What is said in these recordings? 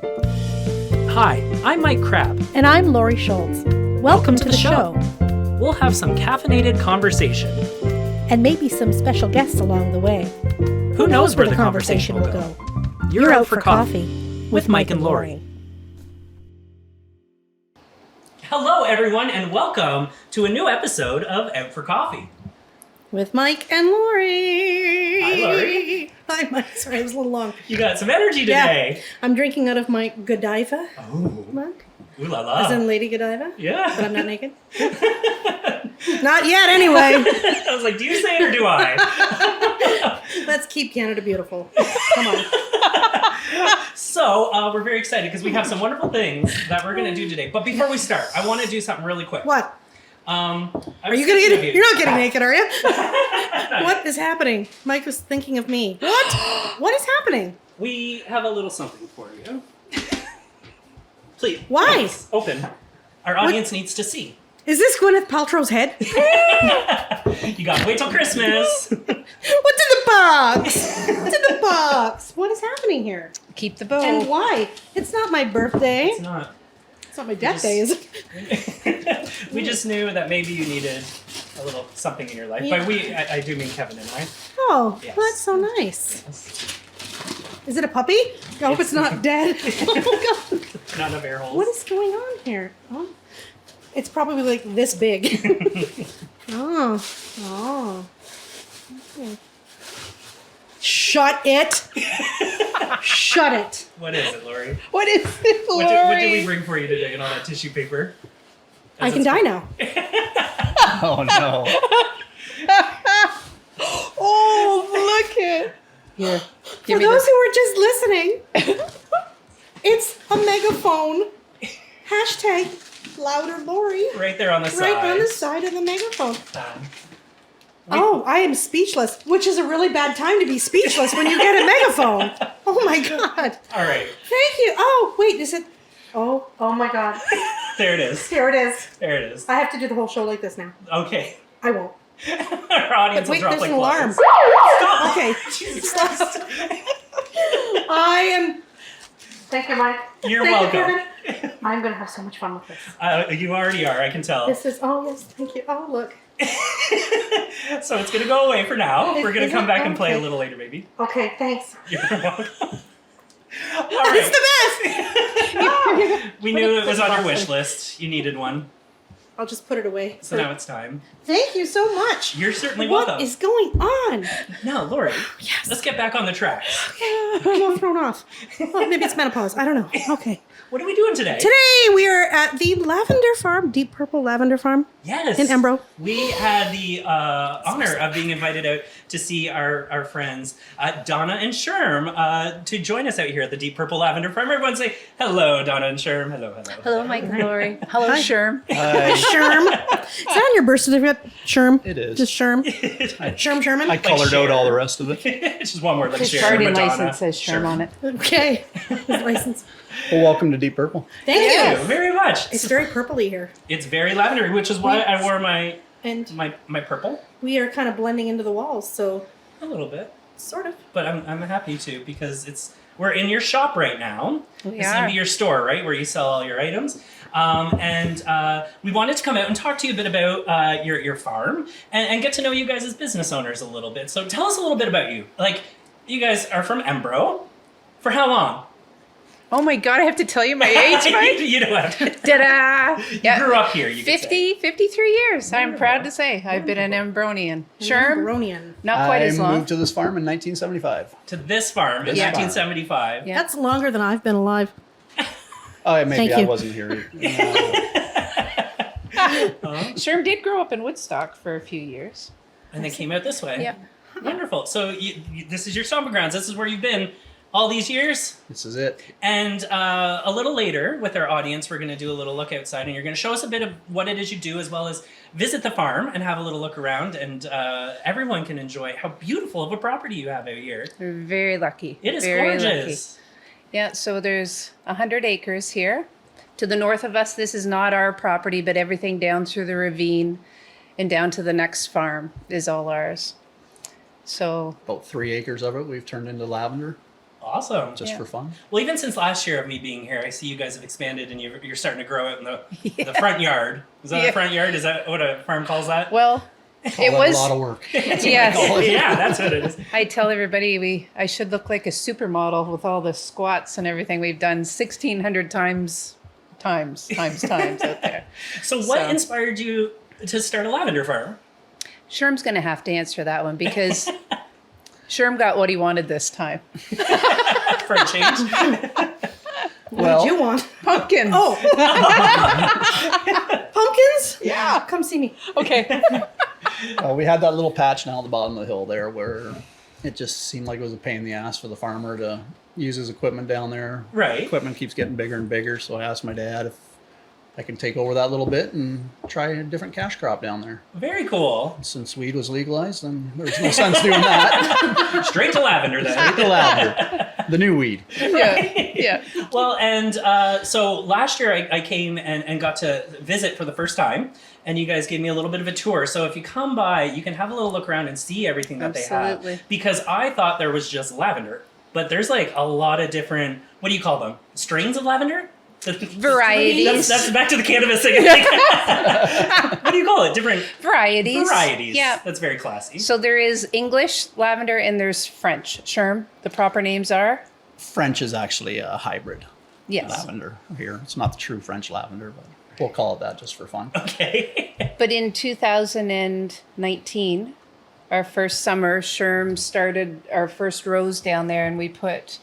Hi, I'm Mike Crabb. And I'm Laurie Schultz. Welcome to the show. We'll have some caffeinated conversation. And maybe some special guests along the way. Who knows where the conversation will go? You're out for coffee with Mike and Laurie. Hello, everyone, and welcome to a new episode of Out for Coffee. With Mike and Laurie. Hi, Laurie. Hi, Mike. Sorry, it was a little long. You got some energy today. Yeah. I'm drinking out of my Godiva Oh. mug. Ooh la la. As in Lady Godiva. Yeah. But I'm not naked. Not yet, anyway. I was like, do you say it or do I? Let's keep Canada beautiful. Come on. So, we're very excited because we have some wonderful things that we're going to do today. But before we start, I want to do something really quick. What? Are you going to get... You're not getting naked, are you? What is happening? Mike was thinking of me. What? What is happening? We have a little something for you. Please. Why? Please, open. Our audience needs to see. Is this Gwyneth Paltrow's head? You gotta wait till Christmas. What's in the box? What's in the box? What is happening here? Keep the bow. And why? It's not my birthday. It's not. It's not my death day, is it? We just knew that maybe you needed a little something in your life. Yeah. By we, I do mean Kevin and I. Oh, Yes. that's so nice. Yes. Is it a puppy? I hope it's not dead. Oh, God. Not enough air holes. What is going on here? Oh, it's probably like this big. Oh. Okay. Shut it. Shut it. What is it, Laurie? What is it, Laurie? What did we bring for you today in all that tissue paper? I can die now. Oh no. Oh, look at. Here. For those who were just listening, it's a megaphone. Hashtag louder Laurie. Right there on the side. Right on the side of the megaphone. Um, Oh, I am speechless, which is a really bad time to be speechless when you get a megaphone. Oh my God. all right. Thank you. Oh, wait, is it? Oh my God. There it is. Here it is. There it is. I have to do the whole show like this now. Okay. I won't. Our audience Wait, will drop there's like an alarm. flies. Stop. Okay. Jesus Stop. Christ. I am. Thank you, Mike. You're Thank you, welcome. Kevin. I'm going to have so much fun with this. You already are, I can tell. This is, oh, yes, thank you. Oh, look. So it's going to go away for now. We're going to Is come it? back and play a Okay. little later, maybe. Okay, thanks. You're welcome. All It's right. the best. We Put knew it it was this on your box wish in. list. You needed one. I'll just put it away. So now it's time. Thank you so much. You're certainly What welcome. is going on? No, Laurie. Yes. Let's get back on the tracks. I'm all thrown off. Well, maybe it's menopause. I don't know. Okay. What are we doing today? Today we are at the Lavender Farm, Deep Purple Lavender Farm Yes. in Embro. We had the honor of being invited out to see our friends Donna and Schurm to join us out here at the Deep Purple Lavender Farm. Everyone say hello, Donna and Schurm. Hello. Hello, Mike and Laurie. Hello, Hi. Schurm. Hi. Sherm. Is that on your birth certificate? Sherm? It is. Just Sherm? Sherm Sherman? I colored Cher. out all the rest of it. It's just one word like His Cher, guardian Madonna, license says Schurm on it. Okay. His license. Well, welcome to Deep Purple. Thank Thank you you. very much. It's very purpley here. It's very lavendery, which is why I wore my And purple we are kind of blending into the walls, so a little bit. sort of. But I'm happy to because we're in your shop right now. We This is gonna are. be your store, right, where you sell all your items. And we wanted to come out and talk to you a bit about your farm and get to know you guys as business owners a little bit. So tell us a little bit about you. Like, you guys are from Embro. For how long? Oh my God, I have to tell you my age, Mike? You don't have to. Ta-da! You grew up here, you could say. 53 years. I'm proud to say I've been an Embronian. Schurm, Baronian. not quite as I long. moved to this farm in 1975. To this farm in This 1975. Yeah. That's longer than I've been alive. Oh, maybe Thank I you. wasn't here. Schurm did grow up in Woodstock for a few years. And they came out this way. Yeah. Wonderful. So this is your stomping grounds. This is where you've been all these years. This is it. And a little later, with our audience, we're going to do a little look outside, and you're going to show us a bit of what it is you do, as well as visit the farm and have a little look around. And everyone can enjoy how beautiful of a property you have out here. We're very lucky. It is very gorgeous. Lucky. Yeah, so there's 100 acres here. To the north of us, this is not our property, but everything down through the ravine and down to the next farm is all ours. So About 3 acres of it we've turned into lavender. Awesome. just Yeah. for fun. Well, even since last year of me being here, I see you guys have expanded and you're starting to grow out in the front yard. Is that Yeah. a front yard? Is that what a farm calls that? Well, Call it that was a lot of work. yes. Yeah, that's what it is. I tell everybody I should look like a supermodel with all the squats and everything we've done 1,600 times out there. So what So- inspired you to start a lavender farm? Sherm's going to have to answer that one because Sherm got what he wanted this time. For a change? What did you want? Pumpkins. Oh. Pumpkins? Yeah. Come see me. Okay. We had that little patch down at the bottom of the hill there where it just seemed like it was a pain in the ass for the farmer to use his equipment down there. Right. Equipment keeps getting bigger and bigger, so I asked my dad if I can take over that little bit and try a different cash crop down there. Very cool. Since weed was legalized, then there's no sense doing that. Straight to lavender then. The lavender, the new weed. Yeah. Well, and so last year I came and got to visit for the first time, and you guys gave me a little bit of a tour. So if you come by, you can have a little look around and see everything that they Absolutely. have. Because I thought there was just lavender, but there's like a lot of different, what do you call them? Strains of lavender? Varieties. That's back to the cannabis thing. What do you call it? Different Varieties. varieties. Yeah. That's very classy. So there is English lavender and there's French. Sherm, the proper names are? French is actually a hybrid Yes. lavender here. It's not the true French lavender, but we'll call it that just for fun. Okay. But in 2019, our first summer, Sherm started our first rows down there and we put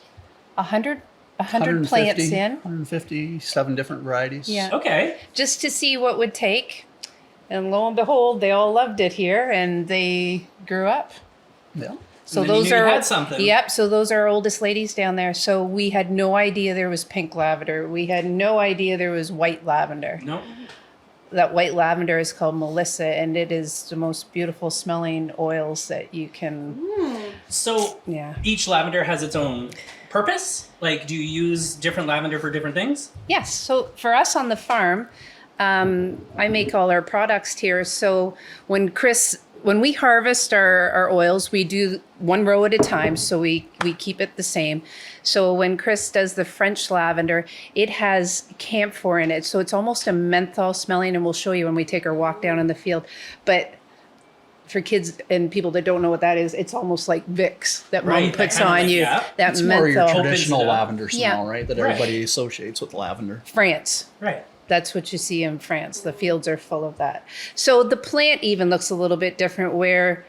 100 plants in 157 different varieties. Yeah. Okay. just to see what would take. And lo and behold, they all loved it here and they grew up. Yeah. So And then you those knew you are had something. Yep. So those are our oldest ladies down there. So we had no idea there was pink lavender. We had no idea there was white lavender. No. That white lavender is called Melissa, and it is the most beautiful smelling oils that you can. So Yeah. each lavender has its own purpose? Like, do you use different lavender for different things? Yes. So for us on the farm, I make all our products here. So when we harvest our oils, we do one row at a time, so we keep it the same. So when Chris does the French lavender, it has camphor in it, so it's almost a menthol smelling, and we'll show you when we take our walk down in the field. But for kids and people that don't know what that is, it's almost like Vicks that Right, mom that puts kind of on like- you. yeah. That It's more your menthol. traditional Opens it up. lavender smell, Yeah. right? That Right. everybody associates with lavender. France. Right. That's what you see in France. The fields are full of that. So the plant even looks a little bit different where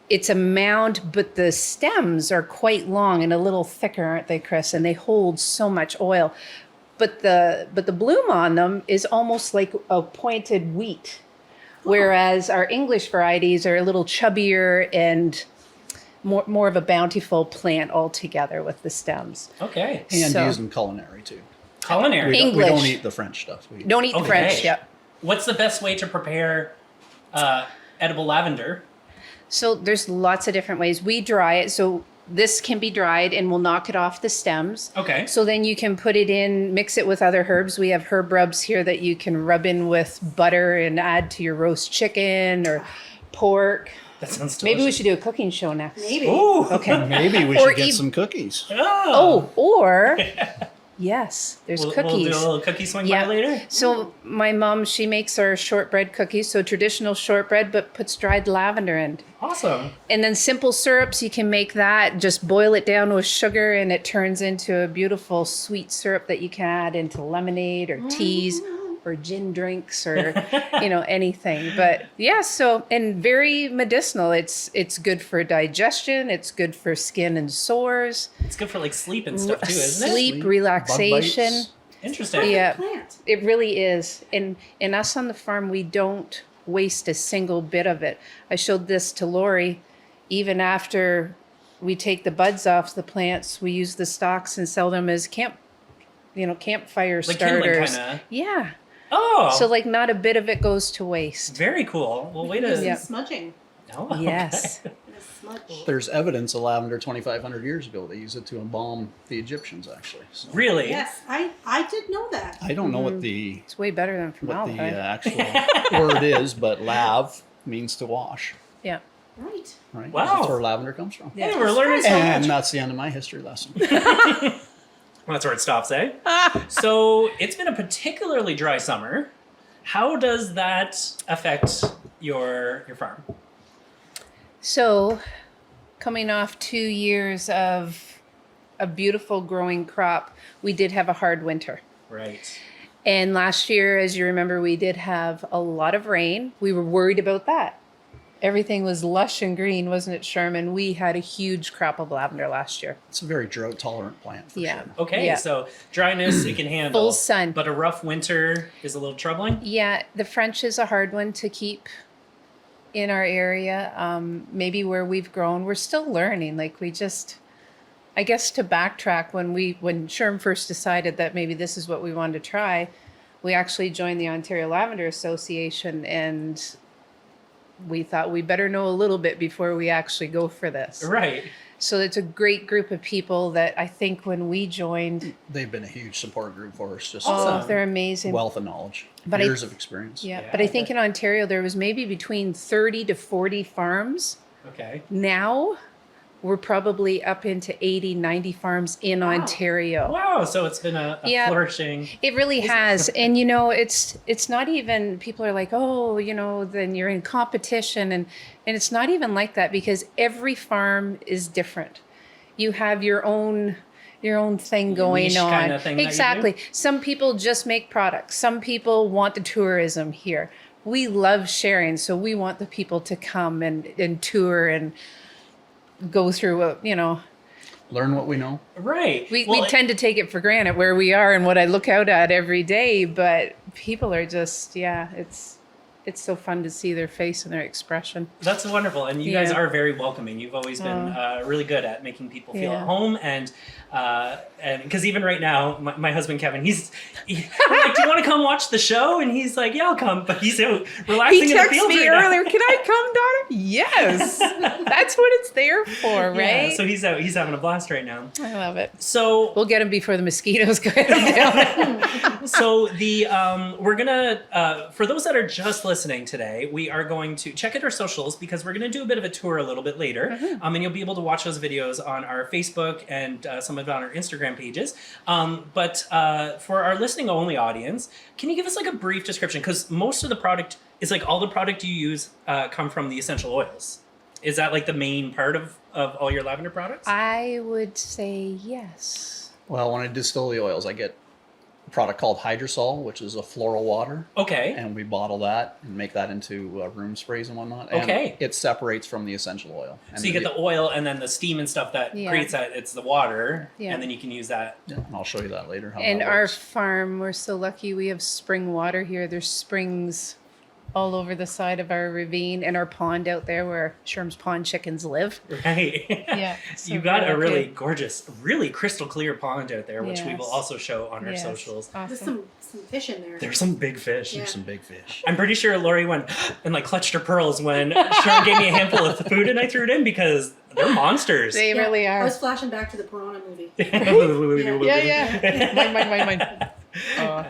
it's a mound, but the stems are quite long and a little thicker, aren't they, Chris? And they hold so much oil. But the bloom on them is almost like a pointed wheat. Whereas our English varieties are a little chubbier and more of a bountiful plant altogether with the stems. Okay. And So- used in culinary too. Culinary. We don't English. eat the French stuff. We Don't eat the Okay. French, yep. What's the best way to prepare edible lavender? So there's lots of different ways. We dry it. So this can be dried and we'll knock it off the stems. Okay. So then you can put it in, mix it with other herbs. We have herb rubs here that you can rub in with butter and add to your roast chicken or pork. That sounds delicious. Maybe we should do a cooking show next. Maybe. Ooh. Okay. Maybe we Or should get ev- some cookies. Oh. Or, yes, there's We'll cookies. do a little cookie swing Yeah. by later. So my mom, she makes our shortbread cookies. So traditional shortbread, but puts dried lavender in. Awesome. And then simple syrups, you can make that, just boil it down with sugar and it turns into a beautiful sweet syrup that you can add into lemonade or teas or gin drinks or, anything. But yeah, so, and very medicinal. It's good for digestion. It's good for skin and sores, It's good for like sleep and stuff too, isn't it? sleep, Sleep, relaxation. bug bites. Interesting. Yeah. Plant. It really is. And us on the farm, we don't waste a single bit of it. I showed this to Lori. Even after we take the buds off the plants, we use the stalks and sell them as campfire Like kindling starters. kinda. Yeah. Oh. So like not a bit of it goes to waste. very cool. Well, wait Use a. Yeah. smudging. Oh, okay. Yes. Smudge. There's evidence of lavender 2,500 years ago. They used it to embalm the Egyptians, actually. So Really? Yes, I did know that. I don't know what the It's way better than what the formaldehyde. actual word is, but lav means to wash. Yeah. Right. Right? Wow. That's where lavender comes from. Hey, we're learning so And much. that's the end of my history lesson. That's where it stops, eh? So it's been a particularly dry summer. How does that affect your farm? So, coming off 2 years of a beautiful growing crop, we did have a hard winter. Right. And last year, as you remember, we did have a lot of rain. We were worried about that. Everything was lush and green, wasn't it, Sherman? We had a huge crop of lavender last year. It's a very drought tolerant plant for Yeah. sure. Okay, Yeah. so dryness it can handle. Full sun. But a rough winter is a little troubling. Yeah, the French is a hard one to keep in our area. Maybe where we've grown, we're still learning. Like I guess to backtrack, when Sherm first decided that maybe this is what we wanted to try, we actually joined the Ontario Lavender Association, and we thought we better know a little bit before we actually go for this. Right. So it's a great group of people that I think when we joined, They've been a huge support group for us. Just Awesome. they're amazing. wealth of knowledge, But years of experience. Yeah, Yeah, but I I think bet. in Ontario there was maybe between 30 to 40 farms. Okay. Now we're probably up into 80, 90 farms in Ontario. Wow, so it's been a Yeah. flourishing. It really has. And it's not even, people are like, oh, then you're in competition, and it's not even like that, because every farm is different. You have your own thing going Niche on. kinda thing that you do? Exactly. Some people just make products. Some people want the tourism here. We love sharing, so we want the people to come and tour and go through Learn what we know. Right. we Well, tend to take it for granted where we are and what I look out at every day, but people are just, it's so fun to see their face and their expression. That's wonderful, and you guys Yeah. are very welcoming. You've always been really good at making people feel Yeah. at home, and because even right now, my husband Kevin, we're like, "Do you want to come watch the show?" And he's like, "Yeah, I'll come," but he's out relaxing He in the texted fields me right now. earlier, can I come, Donna? Yes. That's what it's there for, right? Yeah, so he's out. He's having a blast right now. I love it. So We'll get him before the mosquitoes go down. So we're gonna for those that are just listening today, we are going to check out our socials because we're gonna do a bit of a tour a little bit later, and you'll be able to watch those videos on our Facebook and some of it on our Instagram pages. But for our listening only audience, can you give us like a brief description? Because most of the product is like all the product you use come from the essential oils. Is that like the main part of all your lavender products? I would say yes. Well, when I distill the oils, I get a product called Hydrosol, which is a floral water, Okay. and we bottle that and make that into room sprays and whatnot. And Okay. it separates from the essential oil. And So you get the oil and then the steam and stuff that Yeah. creates that. It's the water, Yeah. and then you can use that. Yeah, and I'll show you that later. How And that our works. farm, we're so lucky we have spring water here. There's springs all over the side of our ravine and our pond out there where Sherm's pond chickens live. Right. Yeah, so You got we're a really lucky. gorgeous, really crystal clear pond out there, which we will Yes. also show on our Yes. socials. There's Awesome. some fish in there. There's some big fish. Yeah. Some big fish. I'm pretty sure Lori went and like clutched her pearls when Sharon gave me a handful of food and I threw it in because they're monsters. They really I are. was flashing back to the Piranha movie. Yeah. Mine.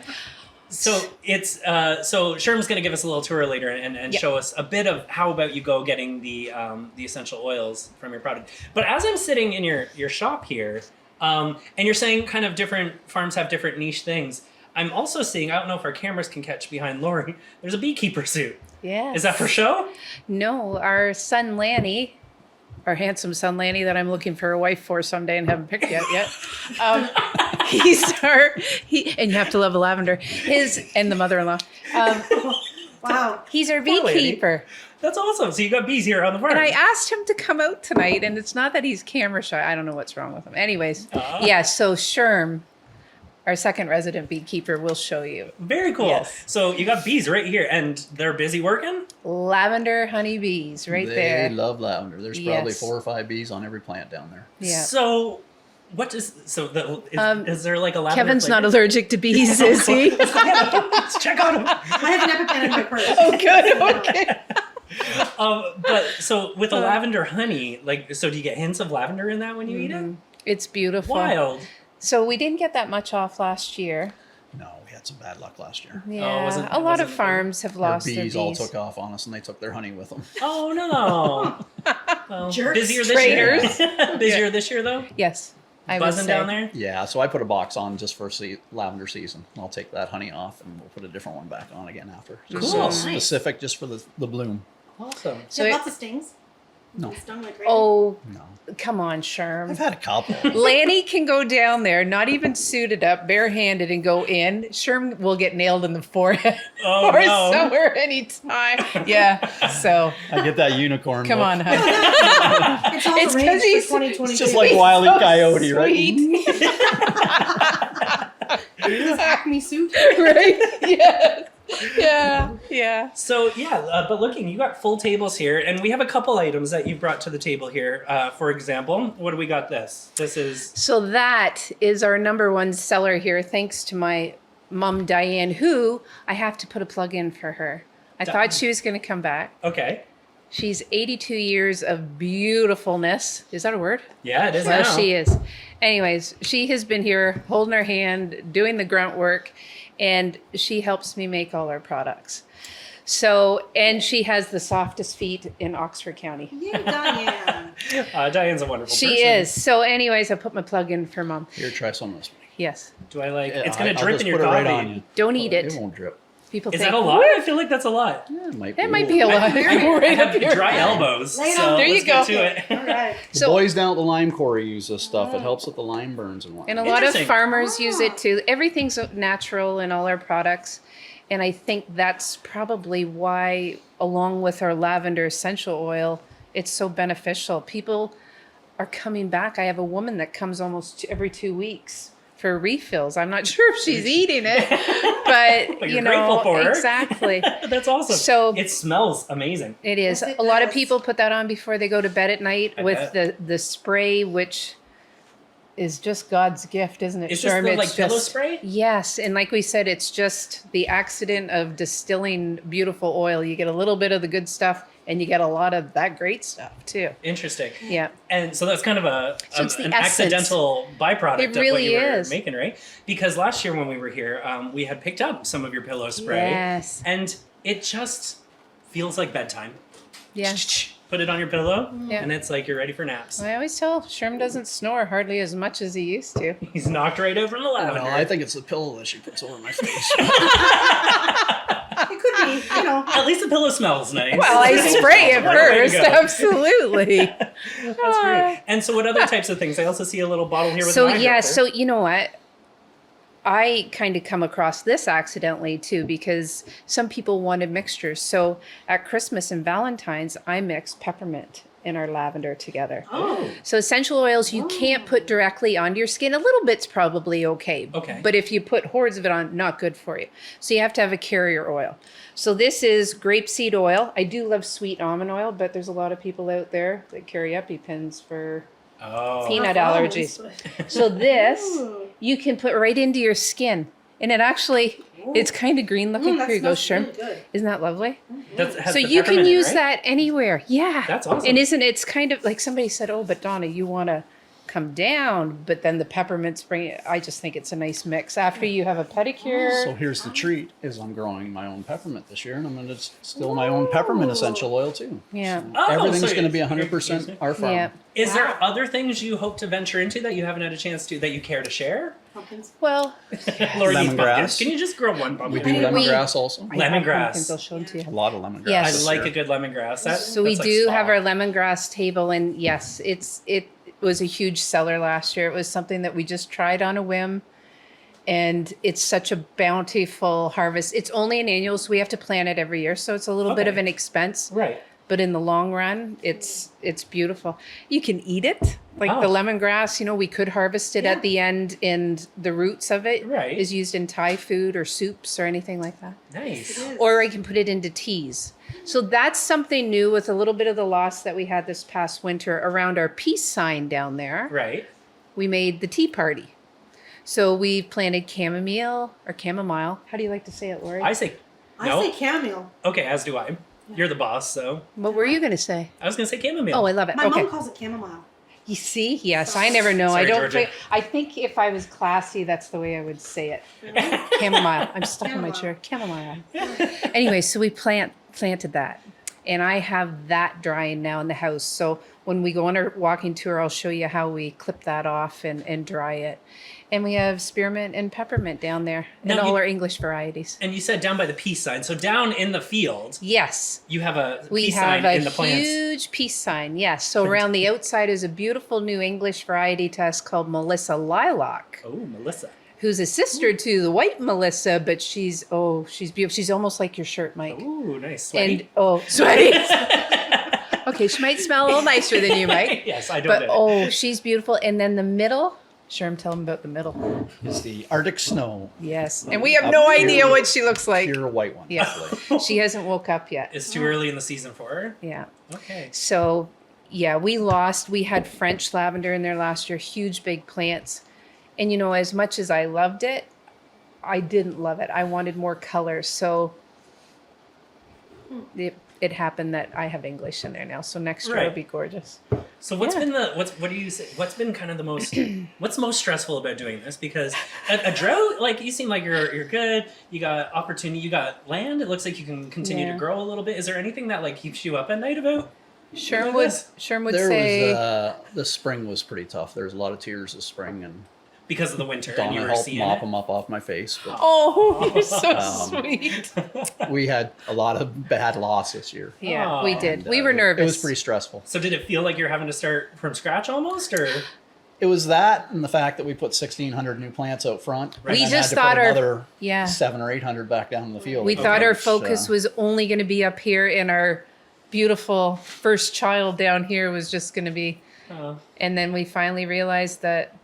So it's so Sherm's gonna give us a little tour later and Yep. show us a bit of how about you go getting the essential oils from your product. But as I'm sitting in your shop here, and you're saying kind of different farms have different niche things. I'm also seeing, I don't know if our cameras can catch behind Lori, there's a beekeeper suit. Yeah. Is that for show? No, our son Lanny, our handsome son Lanny, that I'm looking for a wife for someday and haven't picked yet. And you have to love the lavender. And the mother-in-law. Wow. He's our Poor lady. beekeeper. That's awesome. So you got bees here on the farm. And I asked him to come out tonight, and it's not that he's camera shy. I don't know what's wrong with him. Anyways, yeah, so Sherm, our second resident beekeeper, will show you. Very cool. Yes. So you got bees right here and they're busy working? Lavender honeybees right they there. love lavender. There's probably Yes. 4 or 5 bees on every plant down there. Yeah. So what is is there like a lavender Kevin's not flavor? allergic to bees, is he? Let's check on him. I have an EpiPen in my purse. Oh, good. Okay. But so with the lavender honey, like, so do you get hints of lavender in that when you eat it? It's beautiful. Wild. So we didn't get that much off last year. No, we had some bad luck last year. Yeah, wasn't- a lot of wasn't- farms have Our lost their bees bees. all took off on us, and they took their honey with them. Oh no. Well, Jerks. busier this Traitors. year. Busier this year though. Yes, I would Buzzing say. down there. Yeah, so I put a box on just for lavender season. I'll take that honey off, and we'll put a different one back on again after. Just Cool. specific just for the bloom. Awesome. So Have it- lots of stings. No. Stung like crazy. Oh, No, come on, I've Sherm. had a couple. Lanny can go down there, not even suited up, barehanded, and go in. Sherm will get nailed in the forehead Oh or no. somewhere anytime. Yeah, so I get that unicorn. come look. on, honey. It's all It's the 'cause rage he's- for 2022. It's just like Wile E. So Coyote, right? sweet. His Acme suit. Right? Yes. Yeah. Yeah. So yeah, but looking, you got full tables here, and we have a couple items that you've brought to the table here. For example, what do we got? This is So that is our number one seller here, thanks to my mom, Diane, who I have to put a plug in for her. I thought she was going to come back. okay. She's 82 years of beautifulness. Is that a word? Yeah, it is Well, now. she is. Anyways, she has been here holding her hand, doing the grunt work, and she helps me make all our products. So, and she has the softest feet in Oxford County. Yay, Diane. Diane's a wonderful person. She is. So, anyways, I put my plug in for mom. Here, try some of this. Yes. Do I like? Yeah, It's gonna I'll drip just in your put it coffee. right on you. Don't eat It it. won't drip. People Is think, that a lot? I feel like that's a lot. Yeah, it might that be. might be a lot. I Right have up here. dry elbows. Lay it so on. There you let's get go. to it. All right. The So- boys down at the lime quarry use this stuff. It helps with the lime burns and whatnot. And a lot of Interesting. farmers use it too. Everything's natural in all our products. And I think that's probably why, along with our lavender essential oil, it's so beneficial. People are coming back. I have a woman that comes almost every 2 weeks for refills. I'm not sure if she's eating it, but, But you you're know, grateful for her. exactly. That's awesome. So- it smells amazing. It is. Yes, it A lot of does. people put that on before they go to bed at night I with the spray, which is just God's gift, isn't it? Is this Sherm? the It's like pillow just- spray? Yes, and like we said, it's just the accident of distilling beautiful oil. You get a little bit of the good stuff, and you get a lot of that great stuff too. Interesting. Yeah. And so that's kind of So it's the an essence. accidental byproduct It of what really you were is. making, right? Because last year when we were here, we had picked up some of your pillow spray, Yes. and it just feels like bedtime. Yeah. Put it on your pillow, Yeah. and it's like you're ready for naps. I always tell Sherm doesn't snore hardly as much as he used to. He's knocked right out from the lavender. Well, I think it's the pillow that she puts over my face. It could be, you know. At least the pillow smells nice. Well, I spray it What a way to first, go. absolutely. That's great. And so, what other types of things? I also see a little bottle here with So wine yeah, dropper. so you know what? I kind of come across this accidentally too because some people wanted mixtures. So at Christmas and Valentine's, I mix peppermint and our lavender together. Oh, So essential oils you can't put directly onto your skin. A little bit's probably okay. Okay. But if you put hordes of it on, not good for you. So you have to have a carrier oil. So this is grapeseed oil. I do love sweet almond oil, but there's a lot of people out there that carry EpiPens for oh, peanut Not allergies. always, So this Ooh. you can put right into your skin. And it actually, it's kind of green looking. that Here you go, smells Sherm. really good. Isn't that lovely? has So the you can peppermint in, use right? that anywhere. Yeah. That's awesome. And isn't it's kind of like somebody said, oh, but Donna, you want to come down, but then the peppermints bring it. I just think it's a nice mix. After you have a pedicure. So here's the treat: is I'm growing my own peppermint this year, and I'm going to distill my own peppermint essential oil too. Yeah. So Oh, everything's so going to be you're 100% using- our farm. Yeah. Is Wow. there other things you hope to venture into that you haven't had a chance to that you care to share? Pumpkins. Well, Lori needs Lemongrass. pumpkins. Can you just grow one We pumpkin? do We- lemongrass also. I have Lemongrass. pumpkins, I'll show them to A you. lot of lemongrass. Yes. I this like year. a good lemongrass. So we that's like do have spa. our lemongrass table, and yes, it was a huge seller last year. It was something that we just tried on a whim, and it's such a bountiful harvest. It's only an annual, so we have to plant it every year, so it's a little bit Okay. of an expense. right. But in the long run, it's beautiful. You can eat it, like the Oh. lemongrass. You know, we could harvest it Yeah. at the end, and the roots of it is Right. used in Thai food or soups or anything like that. Nice. It is. Or I can put it into teas. So that's something new with a little bit of the loss that we had this past winter around our peace sign down there. Right. We made the tea party. So we planted chamomile or chamomile. How do you like to say it, Lori? I say I no. say chamomile. Okay, as do I. You're the boss, so What were you going to say? I was gonna say chamomile. Oh, I love it. My okay. mom calls it chamomile. You see? Yes, I never know. Sorry, I don't Georgia. I think if I was classy, that's the way I would say it. Chamomile. I'm stuck in my chair. Chamomile. Anyway, so we planted that. And I have that drying now in the house. So when we go on our walking tour, I'll show you how we clip that off and dry it. And we have spearmint and peppermint down there and Now all you- our English varieties. And you said down by the peace sign. So down in the field, Yes. you have a We peace have sign a in the plants. huge peace sign, yes. So around the outside is a beautiful new English variety to us called Melissa Lilac, Oh, Melissa. who's a sister to the white Melissa, but she's beautiful. She's almost like your shirt, Mike. Ooh, nice. Sweaty. And sweaty. Okay, she might smell a little nicer than you, Mike. Yes, I don't But know. she's beautiful. And then the middle, Sherm, tell them about the middle. It's the Arctic snow, Yes. And we have no idea what she looks like. pure white one. Yeah. She hasn't woke up yet. It's too early in the season for her. Yeah. Okay. So, yeah, we had French lavender in there last year, huge big plants. And you know, as much as I loved it, I didn't love it. I wanted more color. So it happened that I have English in there now. So next year Right. it'll be gorgeous. So what's been what do you say? What's been kind of the most what's most stressful about doing this? Because a drought, like you seem like you're good. You got opportunity. You got land. It looks like you can continue Yeah. to grow a little bit. Is there anything that like keeps you up at night about? Sherm this? would There say, was the spring was pretty tough. There's a lot of tears this spring, and Because of the winter, and you Donna were helped seeing mop it. them up off my face. But "Oh, you're so Um, sweet." we had a lot of bad loss this year. Yeah, we Aw. did. And, We were nervous. It was pretty stressful. So did it feel like you're having to start from scratch almost, or It was that, and the fact that we put 1,600 new plants out front. Right. We and just had to thought put our another yeah. 700 or 800 back down in the field. We thought our Which, focus was only going to be up here, and our beautiful first child down here was just going to be. And then we finally realized that,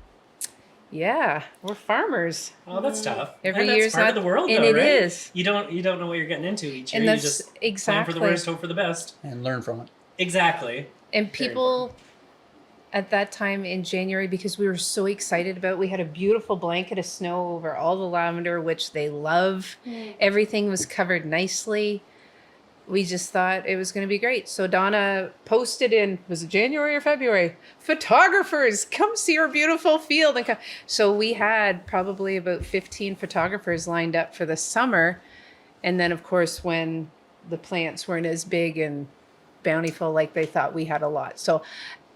yeah, we're farmers. oh, that's tough. Every And that's year's part not- of the world, and though, it right? is. You don't know what you're getting into each year. And You that's just plan exactly. for the worst, hope for the best. and learn from it. Exactly. And people at that time in January, because we were so excited about, we had a beautiful blanket of snow over all the lavender, which they love. Everything was covered nicely. We just thought it was going to be great. So Donna posted in, was it January or February? Photographers, come see our beautiful field. And so we had probably about 15 photographers lined up for the summer. And then, of course, when the plants weren't as big and bountiful like they thought, we had a lot. So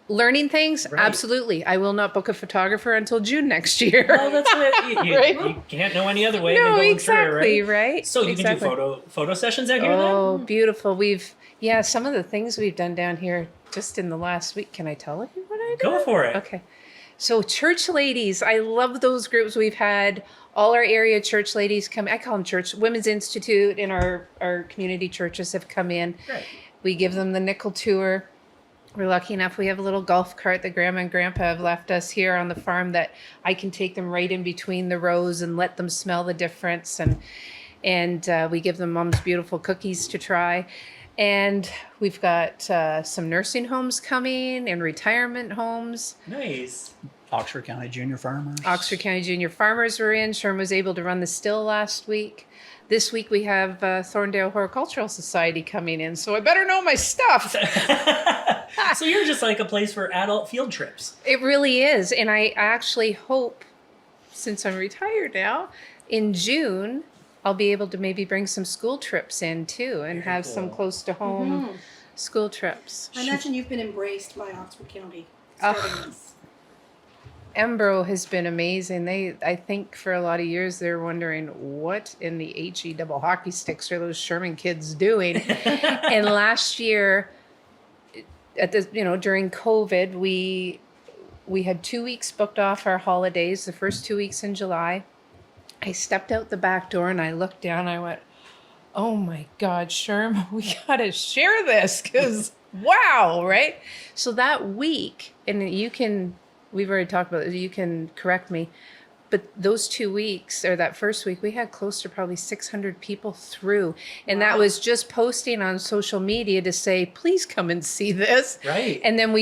learning things, Right. absolutely. I will not book a photographer until June next year. Well, that's what you, Right? you can't know any other way than No, going exactly, through, right? So you Exactly. can do photo sessions out here Oh, beautiful. Some of the things we've done down here just in the last week. Can I tell you what I did? then? Go for it. Okay. So church ladies, I love those groups. We've had all our area church ladies come. I call them church. Women's Institute and our community churches have come in. Right. We give them the nickel tour. We're lucky enough we have a little golf cart that Grandma and Grandpa have left us here on the farm that I can take them right in between the rows and let them smell the difference. And we give them Mom's beautiful cookies to try. And we've got some nursing homes coming and retirement homes. Nice. Oxford County Junior Farmers. Oxford County Junior Farmers were in. Sherm was able to run the still last week. This week we have Thorndale Horticultural Society coming in, so I better know my stuff. So you're just like a place for adult field trips. It really is. And I actually hope, since I'm retired now, in June, I'll be able to maybe bring some school trips in too and Very have some cool. close to home school trips. I imagine you've been embraced by Oxford County. Oh. starting this. Embro has been amazing. I think for a lot of years they're wondering what in the HE double hockey sticks are those Sherman kids doing. And last year, during COVID, we had 2 weeks booked off our holidays. The first 2 weeks in July, I stepped out the back door and I looked down. I went, "Oh my God, Sherm, we gotta share this because wow, right?" So that week, and we've already talked about it, you can correct me, but those 2 weeks, or that first week, we had close to probably 600 people through. And that was just posting on social media to say, please come and see this. Right. And then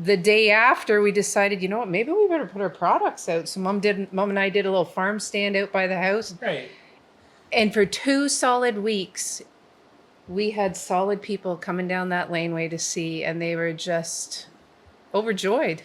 the day after, we decided, you know what, maybe we better put our products out. So Mom and I did a little farm stand out by the house. Right. And for 2 solid weeks, we had solid people coming down that laneway to see, and they were just overjoyed.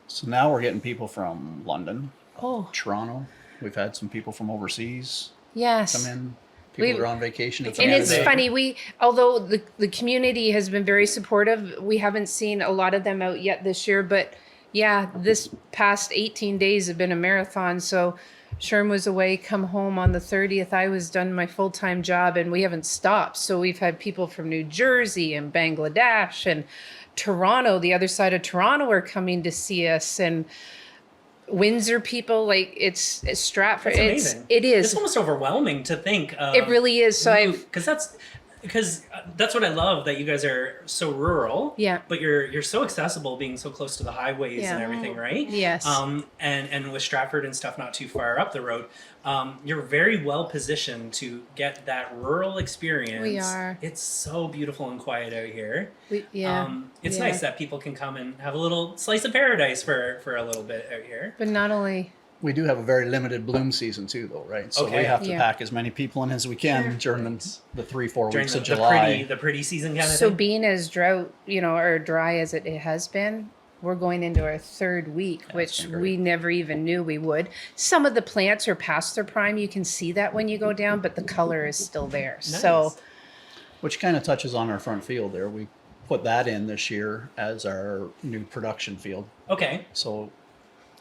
So now we're getting people from London, Oh, Toronto. We've had some people from overseas yes. come in. People We've- that are on vacation. And it's funny, although the community has been very supportive, we haven't seen a lot of them out yet this year, but yeah, this past 18 days have been a marathon. So Schurm was away, come home on the 30th. I was done my full-time job and we haven't stopped. So we've had people from New Jersey and Bangladesh and Toronto, the other side of Toronto are coming to see us, and Windsor people, like it's Stratford. That's amazing. It is. It's almost overwhelming to think of. It really is. So because that's what I love, that you guys are so rural. Yeah. But you're so accessible, being so close to the highways Yeah. and everything, right? Yes. And with Stratford and stuff not too far up the road, you're very well positioned to get that rural experience. We are. It's so beautiful and quiet out here. It's Yeah. nice that people can come and have a little slice of paradise for a little bit out here. But not only We do have a very limited bloom season too, though, right? So Okay. we have to Yeah. pack as many people in as we can during the 3-4 During weeks the, of July. the pretty season kind of so thing. being as drought, or dry as it has been, we're going into our third week, which been great. we never even knew we would. Some of the plants are past their prime. You can see that when you go down, but the color is still there. So Nice. Which kind of touches on our front field there. We put that in this year as our new production field. Okay. So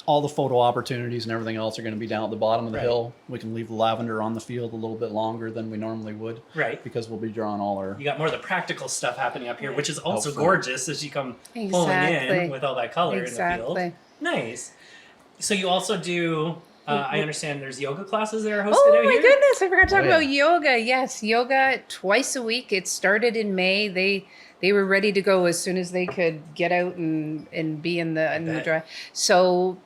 all the photo opportunities and everything else are going to be down at the bottom of the Right. hill. We can leave the lavender on the field a little bit longer than we normally would. Right. Because we'll be drawing all our... You got more of the practical stuff happening up here, which is also Hopefully. gorgeous as you come pulling Exactly. in with all that color in the Exactly. field. Nice. So you also do, I understand there's yoga classes that are hosted oh out my here? goodness, I forgot to talk Oh, yeah. about yoga. Yes, yoga twice a week. It started in May. They were ready to go as soon as they could get out and be in the bet. dry. So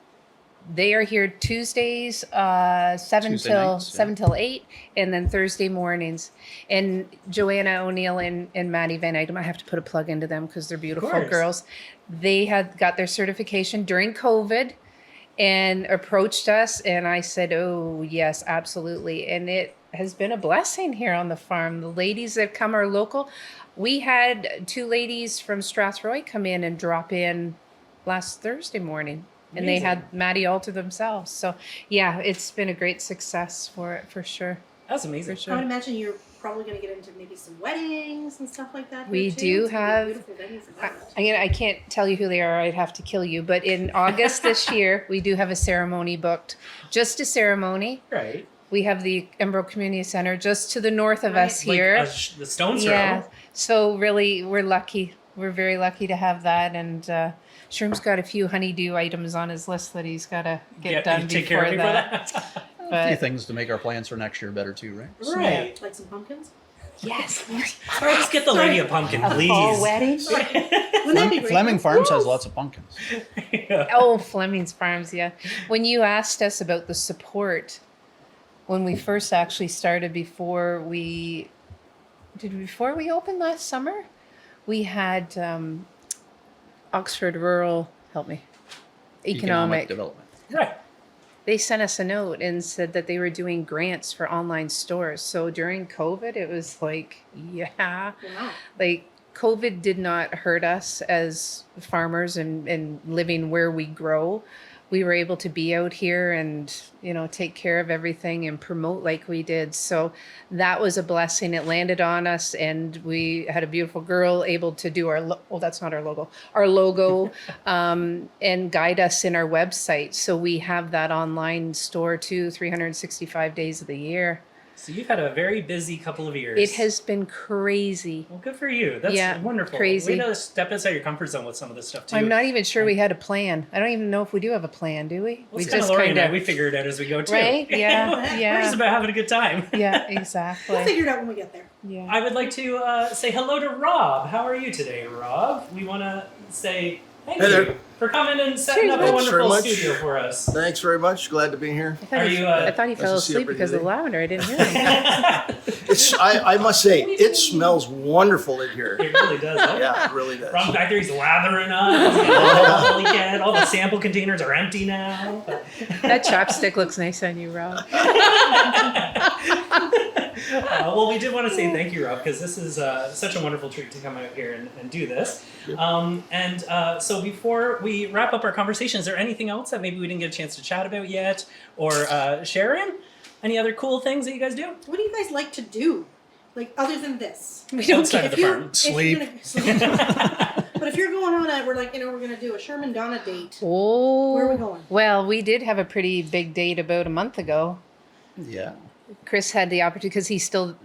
they are here Tuesdays, 7 Tuesday till nights, yeah. 7 till 8, and then Thursday mornings. And Joanna O'Neill and Maddie Van Egdom, I have to put a plug into them because they're beautiful course. girls. They had got their certification during COVID and approached us, and I said, oh yes, absolutely. And it has been a blessing here on the farm. The ladies that come are local. We had 2 ladies from Strathroy come in and drop in last Thursday morning. And they Amazing. had Maddie all to themselves. So, yeah, it's been a great success for it, for sure. That's amazing. For I would sure. imagine you're probably going to get into maybe some weddings and stuff like that. We here, too. do It's gonna be a have- beautiful venue for that. I can't tell you who they are. I'd have to kill you. But in August this year, we do have a ceremony booked. Just a ceremony. Right. We have the Embro Community Center just to the north of Right. us here. Like the stone's Yeah. throw. So really, we're lucky. We're very lucky to have that. And Sherm's got a few honeydew items on his list that he's got to get done take before care of me that. for that. A few But things to make our plans for next year better too, right? Right. Like some pumpkins? yes, Sorry, just get the lady a pumpkin, a please. fall wedding. Wouldn't that be great? Fleming Farms has Woo! lots of pumpkins. Oh, Fleming's Farms, yeah. When you asked us about the support, when we first actually started before we opened last summer, we had Oxford Rural, help me, Economic. Development. Right. They sent us a note and said that they were doing grants for online stores. So during COVID, it was like, yeah, Wow. like COVID did not hurt us as farmers and living where we grow. We were able to be out here and, take care of everything and promote like we did. So that was a blessing. It landed on us, and we had a beautiful girl able to do that's not our logo, and guide us in our website. So we have that online store too, 365 days of the year. So you've had a very busy couple of years. It has been crazy. Well, good for you. That's Yeah, wonderful. crazy. Way to step outside your comfort zone with some of this stuff too. I'm not even sure we had a plan. I don't even know if we do have a plan, do we? Well, it's kind of Lori and I. We figure it out as we go too. Right? Yeah, We're just yeah. about having a good time. Yeah, We'll exactly. figure it out when we get there. Yeah. I would like to say hello to Rob. How are you today, Rob? We want to say thank Hey you there. for coming and setting up a Thanks very wonderful much. studio for us. Thanks very much. Glad to be here. I thought he Nice fell to see you asleep pretty because of the today. lavender. I didn't hear him. I must say, it smells wonderful in here. It really does. Huh? Yeah, it really does. Rob's back there, he's lathering up. He's got all he can. All the sample containers are empty now. That chopstick looks nice on you, Rob. Well, we did want to say thank you, Rob, because this is such a wonderful treat to come out here and do this. So before we wrap up our conversation, is there anything else that maybe we didn't get a chance to chat about yet? Or Sharon, any other cool things that you guys do? What do you guys like to do? Like, other than this? We don't Outside of the farm. Sleep. But if you're going on we're going to do a Sherman Donna date. Oh. Where are we going? Well, we did have a pretty big date about a month ago. Yeah. Chris had the opportunity because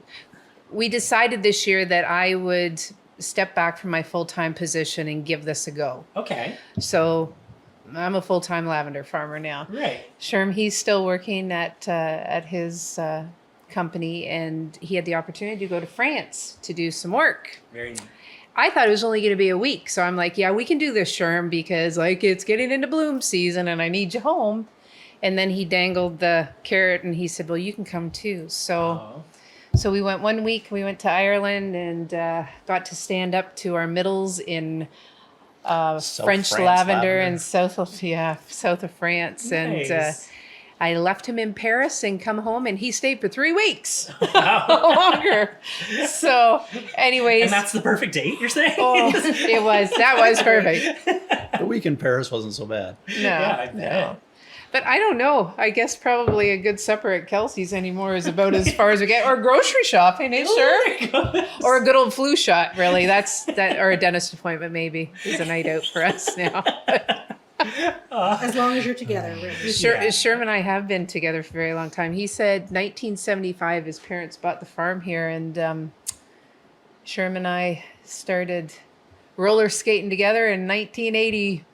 we decided this year that I would step back from my full-time position and give this a go. Okay. So I'm a full-time lavender farmer now. Right. Schurm, he's still working at his company, and he had the opportunity to go to France to do some work. Very neat. I thought it was only going to be a week, so I'm like, yeah, we can do this, Schurm, because it's getting into bloom season and I need you home. And then he dangled the carrot and he said, well, you can come too. So we went 1 week. We went to Ireland and got to stand up to our middles in French lavender and south of France. Nice. And I left him in Paris and come home, and he stayed for 3 weeks longer. So, anyways, And that's the perfect date, you're saying? that was perfect. The week in Paris wasn't so bad. No, Yeah, I bet. no. But I don't know. I guess probably a good supper at Kelsey's anymore is about as far as we get. Or grocery shopping, sure. Or a good old flu shot, really. Or a dentist appointment, maybe, is a night out for us now. As long as you're together, really. Sherm and I have been together for a very long time. He said 1975 his parents bought the farm here, and Sherm and I started roller skating together in 1981.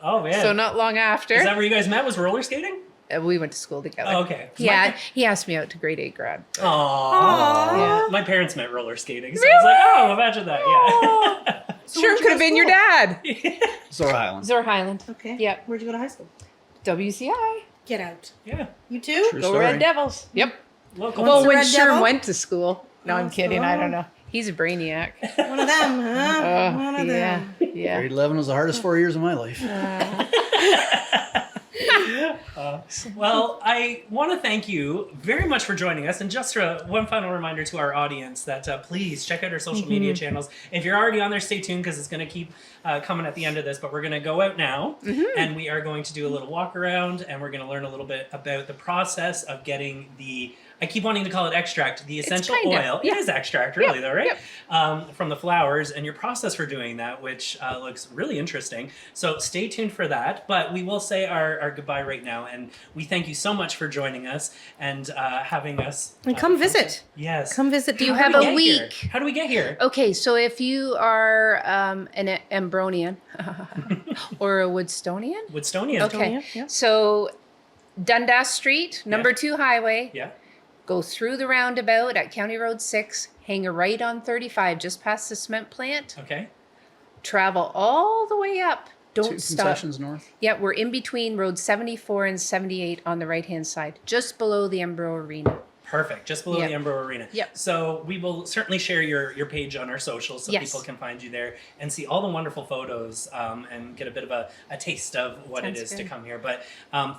Oh, man. So not long after. Is that where you guys met? Was roller skating? We went to school together. Oh, okay. Yeah, he asked me out to grade 8 grad. Aww. Yeah. My parents met roller skating, so I was like, oh, imagine that. Yeah. So Sure where'd you could go have been to your school? dad. Zora Highland. Zor Highland. Okay. Yep. Where'd you go to high school? WCI. Get out. Yeah. You too? True Go story. Red Devils. Yep. Local. Well, the when Red Sherm Devil? went to school. No, I'm kidding. I don't Oh. know. He's a brainiac. One of them, huh? One of yeah. them. Yeah. Grade 11 was the hardest 4 years of my life. Well, I want to thank you very much for joining us. And just one final reminder to our audience that please check out our social media channels. If you're already on there, stay tuned because it's going to keep coming at the end of this. But we're going to go out now and we are going to do a little walk around and we're going to learn a little bit about the process of getting I keep wanting to call it extract, the essential kinda, oil. yeah. It is extract, really, Yep, though, right? yep. From the flowers and your process for doing that, which looks really interesting. So stay tuned for that. But we will say our goodbye right now. And we thank you so much for joining us and having us. And come visit. Yes. Come visit. You How have do we a get here? week. How do we get here? Okay, so if you are an Embronian or a Woodstonian, Woodstonian. okay. yeah. So Dundas Street, number 2 highway, Yeah. go through the roundabout at County Road 6, hang a right on 35 just past the cement plant, Okay. travel all the way up. Don't 2 stop. concessions north. Yeah, we're in between Road 74 and 78 on the right-hand side, just below the Embro Arena. Perfect. Just below Yep. the Embro Arena. Yep. So we will certainly share your page on our socials so Yes. people can find you there and see all the wonderful photos and get a bit of a taste of what Sounds it is to good. come here. But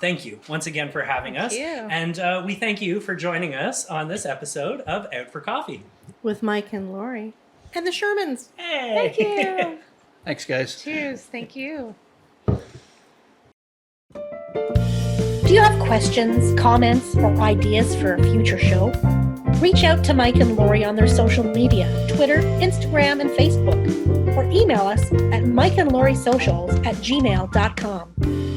thank you once again for having us. you. And we thank you for joining us on this episode of Out for Coffee. With Mike and Laurie. And the Shermans. Hey! Thank you. Thanks, guys. Cheers. Thank you. Do you have questions, comments, or ideas for a future show? Reach out to Mike and Laurie on their social media, Twitter, Instagram, and Facebook, or email us at mikeandlauriesocials@gmail.com.